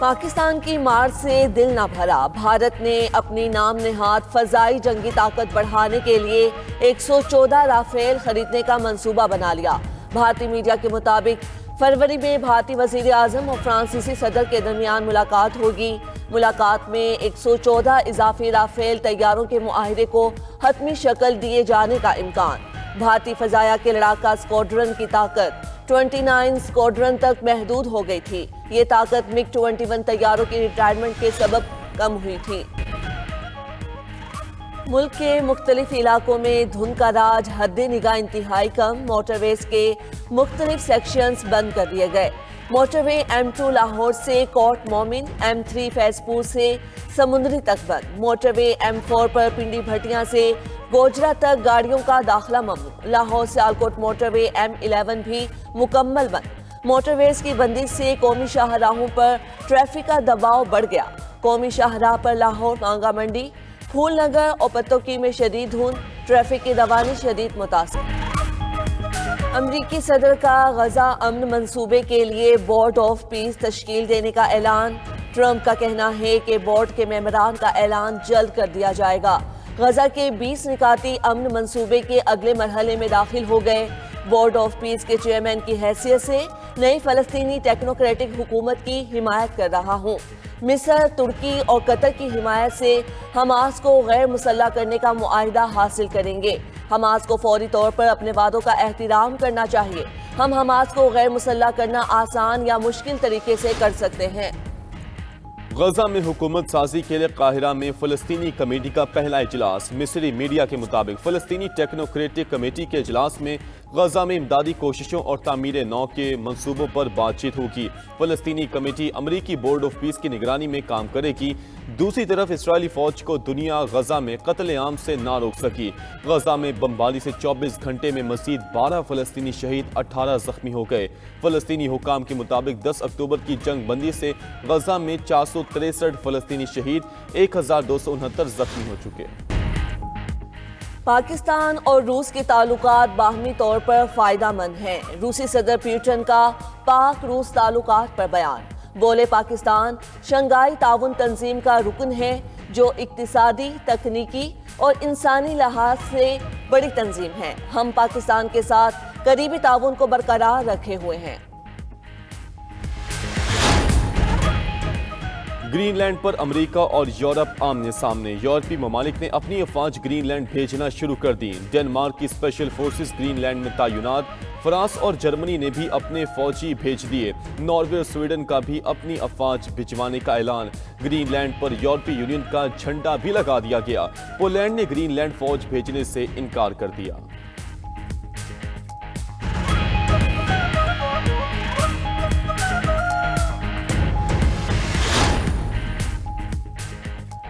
पाकिस्तान की मार से दिल न भरा। भारत ने अपनी नाम नेहाद फजाई जंगी ताकत बढ़ाने के लिए 114 राफेल खरीदने का मंसूबा बना लिया। भारतीय मीडिया के मुताबिक फरवरी में भारतीय वजीर आजम और फ्रांसीसी सदर के दरमियान मुलाकात होगी। मुलाकात में 114 इजाफी राफेल तैयारों के मुआहदे को हतमी शक्ल दिए जाने का इम्कान। भारतीय फजाया के लड़ाका स्क्वाड्रन की ताकत 29 स्क्वाड्रन तक महदूद हो गई थी। ये ताकत मिग 21 तैयारों की रिटायरमेंट के सबब कम हुई थी। मुल्क के मुख्तलिफ इलाकों में धुंध का राज हद निगाह इंतहाई कम। मोटरवेज के मुख्तलिफ सेक्शंस बंद कर दिए गए। मोटरवे M2 लाहौर से कोट मोमिन, M3 फैजपुर से समुंदरी तक बंद। मोटरवे M4 पर पिंडी भटियां से गोजरा तक गाड़ियों का दाखिला ममनू। लाहौर से आलकोट मोटरवे M11 भी मुकम्मल बंद। मोटरवेज की बंदी से कौमी शाहराहों पर ट्रैफिक का दबाव बढ़ गया। कौमी शाहराह पर लाहौर, मांगा मंडी, फूल नगर और पत्तोकी में शदीद धुंध, ट्रैफिक की रवानी शदीद मुतासिर। अमरीकी सदर का गजा अमन मंसूबे के लिए बोर्ड ऑफ पीस तश्कील देने का ऐलान। ट्रंप का कहना है कि बोर्ड के मेंबरान का ऐलान जल्द कर दिया जाएगा। गजा के 20 निकाती अमन मंसूबे के अगले मरहले में दाखिल हो गए। बोर्ड ऑफ पीस के चेयरमैन की हैसियत से नई फलस्तीनी टेक्नोक्रेटिक हुकूमत की हिमायत कर रहा हूँ। मिस्र, तुर्की और कतर की हिमायत से हमास को गैर मुसल्लह करने का मुआहिदा हासिल करेंगे। हमास को फौरी तौर पर अपने वादों का एहतराम करना चाहिए। हम हमास को गैर मुसल्लह करना आसान या मुश्किल तरीके से कर सकते हैं। गजा में हुकूमत साजी के लिए काहिरा में फलस्तीनी कमेटी का पहला इजलास। मिस्री मीडिया के मुताबिक फलस्तीनी टेक्नोक्रेटिक कमेटी के इजलास में गजा में इमदादी कोशिशों और तामीर नौ के मंसूबों पर बातचीत होगी। फलस्तीनी कमेटी अमरीकी बोर्ड ऑफ पीस की निगरानी में काम करेगी। दूसरी तरफ इसराइली फौज को दुनिया गजा में कत्ल आम से ना रोक सकी। गजा में बमबारी से 24 घंटे में मजीद 12 फलस्तीनी शहीद, 18 जख्मी हो गए। फलस्तीनी हुकाम के मुताबिक 10 अक्टूबर की जंग बंदी से गजा में 463 फलस्तीनी शहीद, 1269 जख्मी हो चुके। पाकिस्तान और रूस के ताल्लुकात बाहमी तौर पर फायदेमंद हैं। रूसी सदर पुतिन का पाक रूस ताल्लुकात पर बयान। बोले, पाकिस्तान शंघाई ताउन तंजीम का रुकन है जो इक्तिसादी, तकनीकी और इंसानी लिहाज से बड़ी तंजीम है। हम पाकिस्तान के साथ करीबी ताउन को बरकरार रखे हुए हैं। ग्रीनलैंड पर अमेरिका और यूरोप आमने सामने। यूरोपीय ममालिक ने अपनी अफवाज ग्रीनलैंड भेजना शुरू कर दी। डेनमार्क की स्पेशल फोर्सेस ग्रीनलैंड में तैनात। फ्रांस और जर्मनी ने भी अपने फौजी भेज दिए। नॉर्वे और स्वीडन का भी अपनी अफवाज भिजवाने का ऐलान। ग्रीनलैंड पर यूरोपीय यूनियन का झंडा भी लगा दिया गया। पोलैंड ने ग्रीनलैंड फौज भेजने से इनकार कर दिया।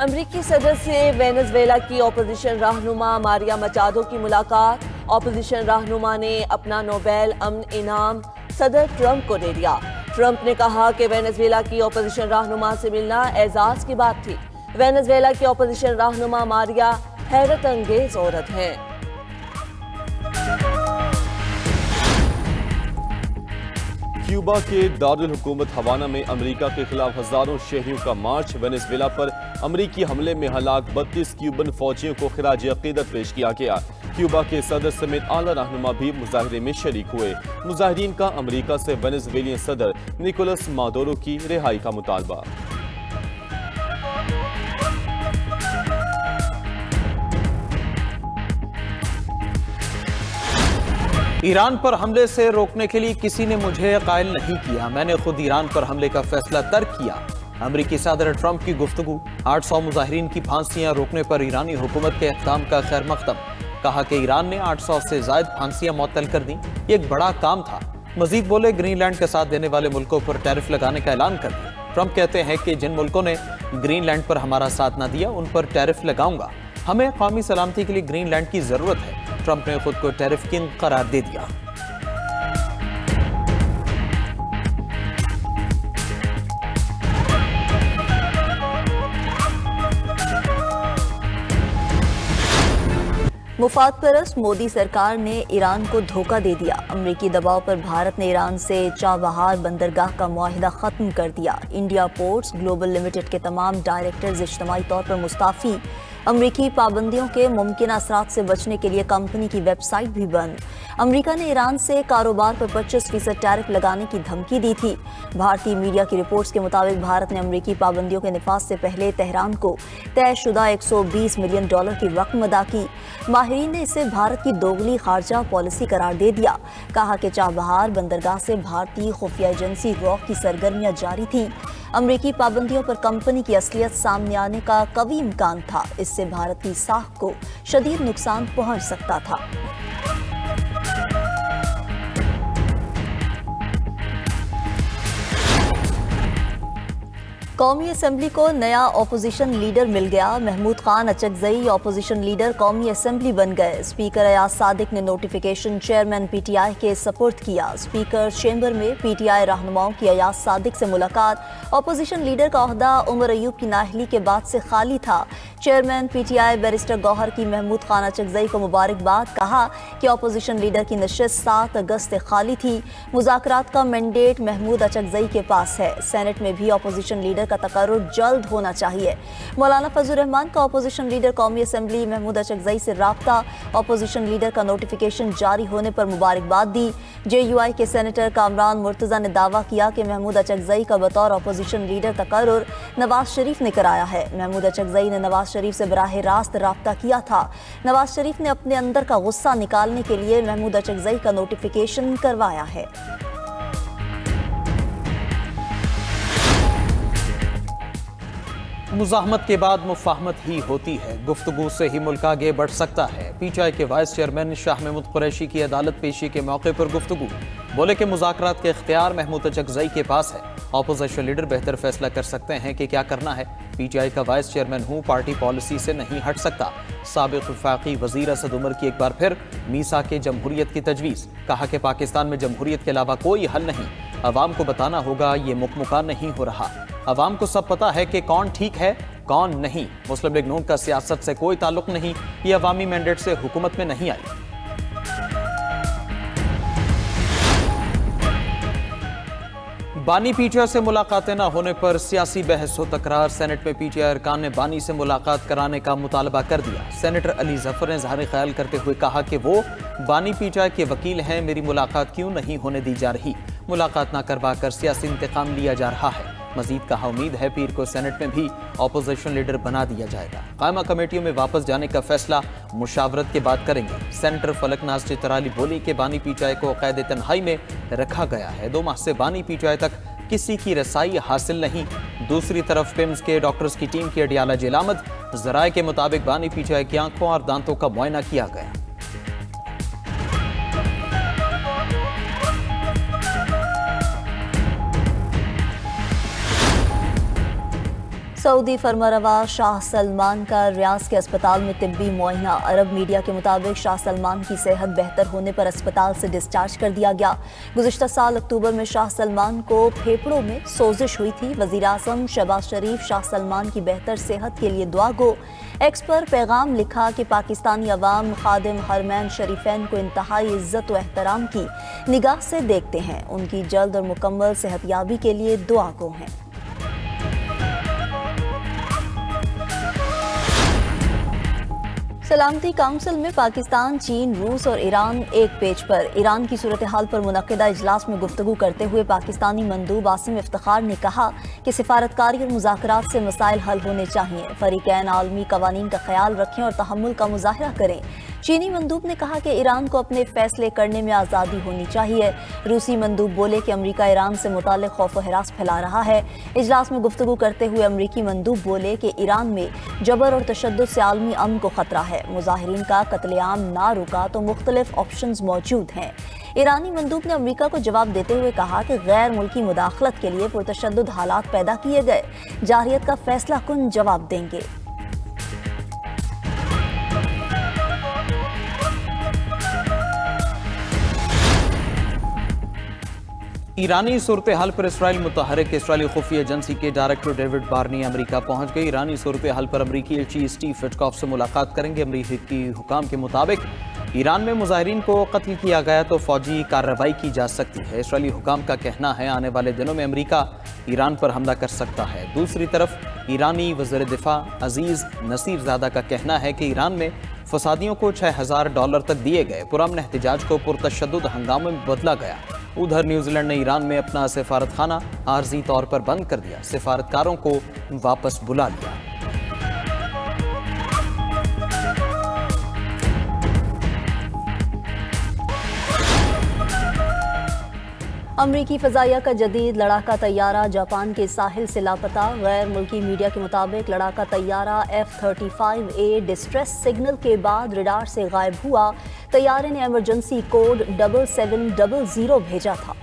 अमरीकी सदर से वेनेजुएला की अपोजिशन रहनुमा मारिया मचाडो की मुलाकात। अपोजिशन रहनुमा ने अपना नोबेल अमन इनाम सदर ट्रंप को दे दिया। ट्रंप ने कहा कि वेनेजुएला की अपोजिशन रहनुमा से मिलना एजाज की बात थी। वेनेजुएला की अपोजिशन रहनुमा मारिया हैरत अंगेज औरत हैं। क्यूबा के दारुल हुकूमत हवाना में अमेरिका के खिलाफ हजारों शहरियों का मार्च। वेनेजुएला पर अमेरिकी हमले में हलाक 32 क्यूबन फौजियों को खिराज अकीदत पेश किया गया। क्यूबा के सदर समेत आला रहनुमा भी मुजाहरे में शरीक हुए। मुजाहिरीन का अमेरिका से वेनेजुएलियन सदर निकोलस मादुरो की रिहाई का मुतालबा। ईरान पर हमले से रोकने के लिए किसी ने मुझे कायल नहीं किया। मैंने खुद ईरान पर हमले का फैसला तर्क किया। अमेरिकी सदर ट्रंप की गुफ्तगू। 800 मुजाहिरीन की फांसियां रोकने पर ईरानी हुकूमत के इक़दाम का खैर मकदम। कहा कि ईरान ने 800 से जायद फांसियां मुअत्तल कर दी। ये एक बड़ा काम था। मजीद बोले, ग्रीनलैंड का साथ देने वाले मुल्कों पर टैरिफ लगाने का ऐलान कर दिया। ट्रंप कहते हैं कि जिन मुल्कों ने ग्रीनलैंड पर हमारा साथ न दिया उन पर टैरिफ लगाऊंगा। हमें कौमी सलामती के लिए ग्रीनलैंड की जरूरत है। ट्रंप ने खुद को टैरिफ किंग करार दे दिया। मुफाद परस्त मोदी सरकार ने ईरान को धोखा दे दिया। अमरीकी दबाव पर भारत ने ईरान से चाबहार बंदरगाह का मुआहिदा खत्म कर दिया। इंडिया पोर्ट्स ग्लोबल लिमिटेड के तमाम डायरेक्टर्स इज्तिमाई तौर पर मुस्ताफी। अमरीकी पाबंदियों के मुमकिन असरात से बचने के लिए कंपनी की वेबसाइट भी बंद। अमरीका ने ईरान से कारोबार पर 25% टैरिफ लगाने की धमकी दी थी। भारतीय मीडिया की रिपोर्ट्स के मुताबिक भारत ने अमरीकी पाबंदियों के निफाज से पहले तेहरान को तयशुदा $120 मिलियन की रकम अदा की। माहिरीन ने इसे भारत की दोगली खारजा पॉलिसी करार दे दिया। कहा कि चाबहार बंदरगाह से भारतीय खुफिया एजेंसी रॉक की सरगर्मियां जारी थीं। अमरीकी पाबंदियों पर कंपनी की असलियत सामने आने का कवी इम्कान था। इससे भारत की साख को शदीद नुकसान पहुंच सकता था। कौमी असेंबली को नया अपोजिशन लीडर मिल गया। महमूद खान अचकजई अपोजिशन लीडर कौमी असेंबली बन गए। स्पीकर अयाज सादिक ने नोटिफिकेशन चेयरमैन पीटीआई के सपुर्द किया। स्पीकर चेंबर में पीटीआई रहनुमाओं की अयाज सादिक से मुलाकात। अपोजिशन लीडर का ओहदा उमर अयूब की नाअहली के बाद से खाली था। चेयरमैन पीटीआई बैरिस्टर गौहर की महमूद खान अचकजई को मुबारकबाद। कहा कि अपोजिशन लीडर की नशिस्त 7 अगस्त से खाली थी। मुज़ाकरात का मैंडेट महमूद अचकजई के पास है। सेनेट में भी अपोजिशन लीडर का तकर्रुर जल्द होना चाहिए। मौलाना फजल रहमान का अपोजिशन लीडर कौमी असेंबली महमूद अचकजई से राब्ता। अपोजिशन लीडर का नोटिफिकेशन जारी होने पर मुबारकबाद दी। जेयूआई के सेनेटर कामरान मुर्तज़ा ने दावा किया कि महमूद अचकजई का बतौर अपोजिशन लीडर तकर्रुर नवाज शरीफ ने कराया है। महमूद अचकजई ने नवाज शरीफ से बराह रास्त राब्ता किया था। नवाज शरीफ ने अपने अंदर का गुस्सा निकालने के लिए महमूद अचकजई का नोटिफिकेशन करवाया है। मुज़ाहमत के बाद मुफाहमत ही होती है। गुफ्तगू से ही मुल्क आगे बढ़ सकता है। पीटीआई के वाइस चेयरमैन शाह महमूद कुरैशी की अदालत पेशी के मौके पर गुफ्तगू। बोले कि मुज़ाकरात के इख्तियार महमूद अचकजई के पास है। अपोजिशन लीडर बेहतर फैसला कर सकते हैं कि क्या करना है। पीटीआई का वाइस चेयरमैन हूँ, पार्टी पॉलिसी से नहीं हट सकता। साबिक वफाकी वजीर असद उमर की एक बार फिर मीसा के जमहूरियत की तजवीज़। कहा कि पाकिस्तान में जमहूरियत के अलावा कोई हल नहीं। अवाम को बताना होगा ये मुकमुका नहीं हो रहा। अवाम को सब पता है कि कौन ठीक है कौन नहीं। मुस्लिम लीग नून का सियासत से कोई ताल्लुक नहीं। ये अवामी मैंडेट से हुकूमत में नहीं आई। बानी पीटीआई से मुलाकातें न होने पर सियासी बहस व तकरार। सेनेट में पीटीआई अरकान ने बानी से मुलाकात कराने का मुतालबा कर दिया। सेनेटर अली जफर ने ज़ाहिर ख्याल करते हुए कहा कि वो बानी पीटीआई के वकील हैं, मेरी मुलाकात क्यों नहीं होने दी जा रही। मुलाकात न करवा कर सियासी इंतकाम लिया जा रहा है। मजीद कहा उम्मीद है पीर को सेनेट में भी अपोजिशन लीडर बना दिया जाएगा। कायमा कमेटियों में वापस जाने का फैसला मुशावरत के बाद करेंगे। सेनेटर फलक नाज चितराली बोली कि बानी पीटीआई को कैद तन्हाई में रखा गया है। 2 माह से बानी पीटीआई तक किसी की रसाई हासिल नहीं। दूसरी तरफ पिम्स के डॉक्टर्स की टीम की अडियाला जेल आमद। जराये के मुताबिक बानी पीटीआई की आंखों और दांतों का मुआयना किया गया। सऊदी फरमारवा शाह सलमान का रियाज के अस्पताल में तिब्बी मुआयना। अरब मीडिया के मुताबिक शाह सलमान की सेहत बेहतर होने पर अस्पताल से डिस्चार्ज कर दिया गया। गुज़िश्ता साल अक्टूबर में शाह सलमान को फेफड़ों में सोजिश हुई थी। वज़ीर आज़म शहबाज शरीफ शाह सलमान की बेहतर सेहत के लिए दुआ गो। एक्स पर पैगाम लिखा कि पाकिस्तानी अवाम खादिम हरमैन शरीफैन को इंतहाई इज्जत व एहतराम की निगाह से देखते हैं। उनकी जल्द और मुकम्मल सेहतयाबी के लिए दुआ गो हैं। सलामती काउंसिल में पाकिस्तान, चीन, रूस और ईरान एक पेज पर। ईरान की सूरत हाल पर मुनक्किदा इजलास में गुफ्तगू करते हुए पाकिस्तानी मंदूब आसिम इफ्तिखार ने कहा कि सिफारतकारी और मुज़ाकरात से मसाइल हल होने चाहिए। फरीकैन आलमी कवानीन का ख्याल रखें और तहम्मुल का मुजाहरा करें। चीनी मंदूब ने कहा कि ईरान को अपने फैसले करने में आज़ादी होनी चाहिए। रूसी मंदूब बोले कि अमरीका ईरान से मुताल्लिक़ खौफ व हिरास फैला रहा है। इजलास में गुफ्तगू करते हुए अमरीकी मंदूब बोले कि ईरान में जबर और तशद्दुद से आलमी अमन को खतरा है। मुजाहिरीन का कत्लेआम ना रुका तो मुख्तलिफ ऑप्शंस मौजूद हैं। ईरानी मंदूब ने अमरीका को जवाब देते हुए कहा कि गैर मुल्की मुदाखलत के लिए पुरतशद्दुद हालात पैदा किए गए। जारियत का फैसला कुन जवाब देंगे। ईरानी सूरत हाल पर इसराइल मुतहरिक इसराइली खुफिया एजेंसी के डायरेक्टर डेविड बार्नी अमेरिका पहुंच गए। ईरानी सूरत हाल पर अमेरिकी एलची स्टीव विटकॉफ से मुलाकात करेंगे। अमेरिकी हुकाम के मुताबिक ईरान में मुजाहिरीन को कत्ल किया गया तो फौजी कार्रवाई की जा सकती है। इसराइली हुकाम का कहना है आने वाले दिनों में अमेरिका ईरान पर हमला कर सकता है। दूसरी तरफ ईरानी वज़ीर दिफा अजीज नसीरजादा का कहना है कि ईरान में फसादियों को $6,000 तक दिए गए। पुरअमन एहतजाज को पुरतशद्दुद हंगामे में बदला गया। उधर न्यूजीलैंड ने ईरान में अपना सिफारत खाना आर्जी तौर पर बंद कर दिया। सिफारतकारों को वापस बुला लिया। अमरीकी फ़ज़ाइया का जदीद लड़ाका तैयारा जापान के साहिल से लापता। गैर मुल्की मीडिया के मुताबिक लड़ाका तैयारा F-35A डिस्ट्रेस सिग्नल के बाद रडार से गायब हुआ। तैयारे ने इमरजेंसी कोड 7700 भेजा था।